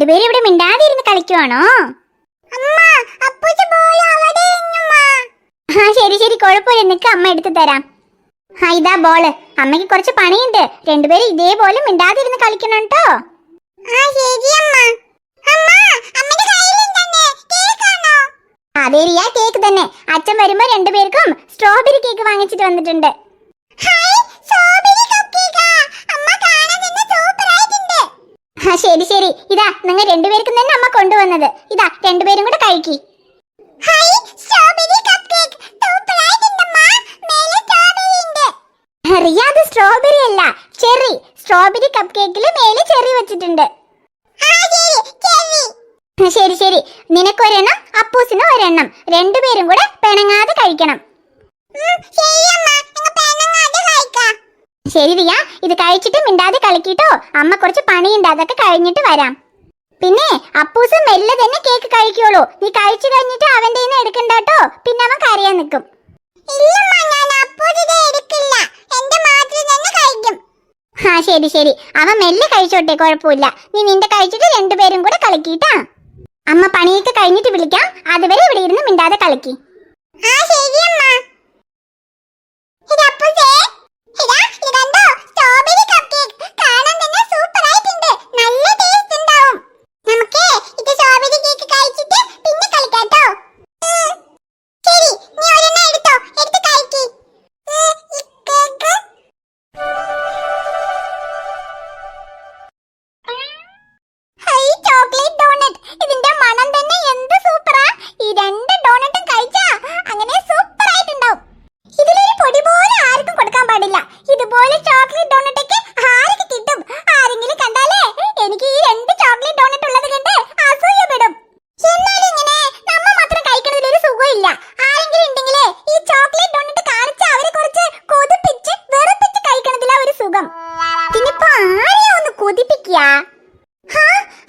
രണ്ടുപേരും ഇവിടെ മിണ്ടാതിരുന്ന് കളിക്കുവാണോ? ശരി ശരി, കുഴപ്പമില്ല, നിനക്ക് അമ്മ എടുത്തു തരാം. ഇതാ ബോള്. അമ്മയ്ക്ക് കുറച്ച് പണിയുണ്ട്. രണ്ടുപേരും ഇതേപോലെ മിണ്ടാതിരുന്ന് കളിക്കണം കേട്ടോ. അതെ റിയ, കേക്ക് തന്നെ. അച്ഛൻ വരുമ്പോ രണ്ടുപേർക്കും സ്ട്രോബെറി കേക്ക് വാങ്ങിച്ചിട്ട് വന്നിട്ടുണ്ട്. ശരി ശരി, ഇതാ നിങ്ങൾ രണ്ടുപേർക്കും തന്നെ അമ്മ കൊണ്ടുവന്നത്. ഇതാ രണ്ടുപേരും കൂടെ കഴിക്കി. റിയ, അത് സ്ട്രോബെറി അല്ല, ചെറി. സ്ട്രോബെറി കപ്പ് കേക്കില് മേലെ ചെറി വെച്ചിട്ടുണ്ട്. ശരി ശരി, നിനക്കൊരെണ്ണം, അപ്പൂസിന് ഒരെണ്ണം. രണ്ടുപേരും കൂടെ പിണങ്ങാതെ കഴിക്കണം. ശരി റിയ, ഇത് കഴിച്ചിട്ട് മിണ്ടാതെ കളിക്കിട്ടോ. അമ്മ കുറച്ച് പണിയുണ്ട്, അതൊക്കെ കഴിഞ്ഞിട്ട് വരാം. പിന്നെ അപ്പൂസ് മെല്ലെ തന്നെ കേക്ക് കഴിക്കുള്ളൂ. നീ കഴിച്ചു കഴിഞ്ഞിട്ട് അവന്റെ എടുക്കണ്ട കേട്ടോ, പിന്നെ അവൻ കരയാൻ നിൽക്കും. ശരി ശരി, അവൻ മെല്ലെ കഴിച്ചോട്ടെ, കുഴപ്പമില്ല. നീ നിന്റെ കഴിച്ചിട്ട് രണ്ടുപേരും കൂടെ കളിക്കിട്ടാ. അമ്മ പണിയൊക്കെ കഴിഞ്ഞിട്ട് വിളിക്കാം. അതുവരെ ഇവിടെ ഇരുന്ന് മിണ്ടാതെ കളിക്കി.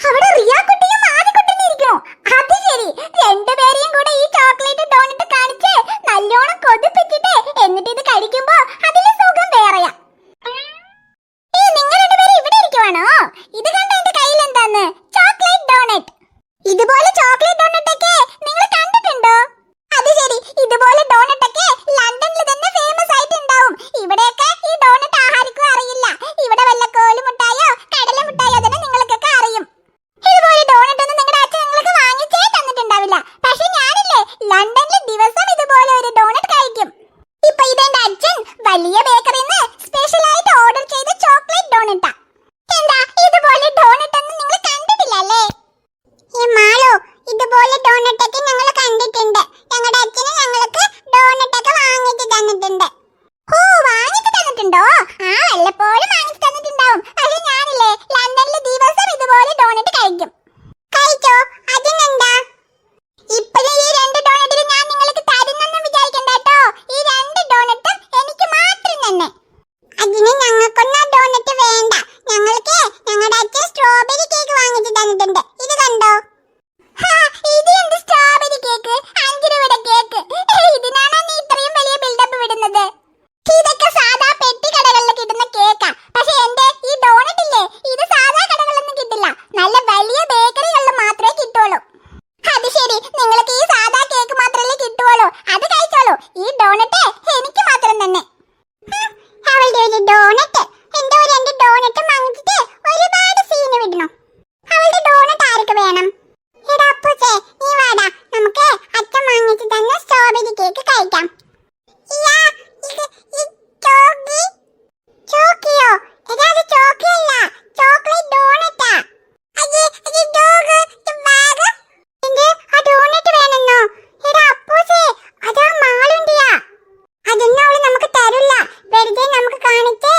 അവിടെ റിയാക്കുട്ടിയും ആദിക്കുട്ടിയും ഇരിക്കണോ? അത് ശരി, രണ്ടുപേരെയും കൂടെ ഈ ചോക്ലേറ്റ് ഡോണറ്റ് കാണിച്ച് നല്ലോണം കൊതിപ്പിച്ചിട്ട് എന്നിട്ട് ഇത് കഴിക്കുമ്പോ അതിലെ സുഖം വേറെയാ. നിങ്ങൾ രണ്ടുപേരും ഇവിടെ ഇരിക്കുവാണോ? ഇത് കണ്ട എന്റെ കയ്യിൽ എന്താന്ന്? Chocolate doughnut. ഇതുപോലെ ചോക്ലേറ്റ് ഡോണറ്റ് ഒക്കെ നിങ്ങൾ കണ്ടിട്ടുണ്ടോ? അത് ശരി, ഇതുപോലെ ഡോണറ്റ് ഒക്കെ ലണ്ടനിൽ തന്നെ ഫേമസ് ആയിട്ടുണ്ടാവും. ഇവിടെയൊക്കെ ഈ ഡോണറ്റ് ആഹാരിക്കും അറിയില്ല. ഇവിടെ വല്ല കോലുമുട്ടായോ കടല മുട്ടായോ തന്നെ നിങ്ങൾക്കൊക്കെ അറിയും. ഇതുപോലെ ഡോണറ്റ് ഒന്നും നിങ്ങളുടെ അച്ഛൻ നിങ്ങൾക്ക് വാങ്ങിച്ചേ തന്നിട്ടുണ്ടാവില്ല. പക്ഷെ ഞാനില്ലേ ലണ്ടനിൽ ദിവസം ഇതുപോലെ ഒരു ഡോണറ്റ് കഴിക്കും. ഇപ്പൊ ഇതെന്റെ അച്ഛൻ വലിയ ബേക്കറിയിൽ നിന്ന് സ്പെഷ്യൽ ആയിട്ട് ഓർഡർ ചെയ്ത ചോക്ലേറ്റ് ഡോണറ്റാ. എന്താ ഇതുപോലെ ഡോണറ്റ് ഒന്നും നിങ്ങൾ കണ്ടിട്ടില്ല അല്ലേ? ഇതുപോലെ ഡോണറ്റ് ഒക്കെ ഞങ്ങൾ കണ്ടിട്ടുണ്ട്. ഞങ്ങളുടെ അച്ഛന് ഞങ്ങൾക്ക് ഡോണറ്റ് ഒക്കെ വാങ്ങിച്ചു തന്നിട്ടുണ്ട്. ഓ, വാങ്ങിച്ചു തന്നിട്ടുണ്ടോ? വല്ലപ്പോഴും വാങ്ങിച്ചു തന്നിട്ടുണ്ടാവും. പക്ഷെ ഞാനില്ലേ ലണ്ടനിൽ ദിവസം ഇതുപോലെ ഡോണറ്റ് കഴിക്കും. കഴിച്ചോ? അതിനെന്താ? ഇപ്പോഴും ഈ രണ്ട് ഡോണറ്റിൽ ഞാൻ നിങ്ങൾക്ക് തരുന്നെന്നും വിചാരിക്കണ്ട കേട്ടോ. ഈ രണ്ട് ഡോണറ്റും എനിക്ക് മാത്രം തന്നെ. അതിന് ഞങ്ങൾക്കൊന്നും ആ ഡോണറ്റ് വേണ്ട. ഞങ്ങൾക്ക് ഞങ്ങളുടെ അച്ഛൻ സ്ട്രോബെറി കേക്ക് വാങ്ങിച്ചു തന്നിട്ടുണ്ട്. ഇത് കണ്ടോ? ഇത് എന്ത് സ്ട്രോബെറി കേക്ക്? 5 രൂപയുടെ കേക്ക്. ഇതിനാണോ നീ ഇത്രയും വലിയ ബിൽഡപ്പ് വിടുന്നത്? ഇതൊക്കെ സാധാ പെട്ടി കടകളിൽ കിട്ടുന്ന കേക്കാ. പക്ഷെ എന്റെ ഈ ഡോണറ്റ് ഇല്ലേ, ഇത് സാധാ കടകളിലൊന്നും കിട്ടില്ല. നല്ല വലിയ ബേക്കറികളിൽ മാത്രമേ കിട്ടുള്ളൂ. അത് ശരി, നിങ്ങൾക്ക് ഈ സാധാ കേക്ക് മാത്രമല്ലേ കിട്ടുള്ളൂ. അത് കഴിച്ചോളൂ. ഈ ഡോണറ്റ് എനിക്ക് മാത്രം തന്നെ. അവളുടെ ഒരു ഡോണറ്റ്, എന്റെ ഒരു 2 ഡോണറ്റ് വാങ്ങിച്ചിട്ട് ഒരുപാട് സീന് വിടണം. അവളുടെ ഡോണറ്റ് ആർക്ക് വേണം? എടാ അപ്പൂസേ, നീ വാടാ, നമുക്ക് അച്ഛൻ വാങ്ങിച്ചു തന്ന സ്ട്രോബെറി കേക്ക് കഴിക്കാം. ചോക്കിയോ? എടാ അത് ചോക്കിയല്ല, ചോക്ലേറ്റ് ഡോണറ്റാ. ആ ഡോണറ്റ് വേണമെന്നോ? എടാ അപ്പൂസേ, അതാ മാളുണ്ടിയാ. അതൊന്നും അവള് നമുക്ക് തരില്ല. വെറുതെ നമുക്ക് കാണിച്ച്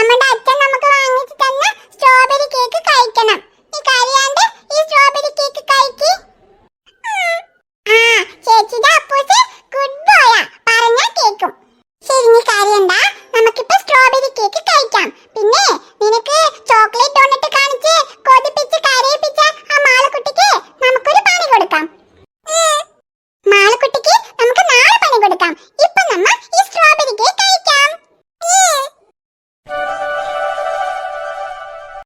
നമ്മുടെ അച്ഛൻ നമുക്ക് വാങ്ങിച്ചു തന്ന സ്ട്രോബെറി കേക്ക് കഴിക്കണം. നീ കരയാണ്ട് ഈ സ്ട്രോബെറി കേക്ക് കഴിക്ക്. ആ ചേച്ചിയുടെ അപ്പൂസ് ഗുഡ് ബോയാ, പറഞ്ഞാ കേക്കും. ശരി നീ കരയണ്ട, നമുക്കിപ്പോ സ്ട്രോബെറി കേക്ക് കഴിക്കാം. പിന്നെ നിനക്ക് ചോക്ലേറ്റ്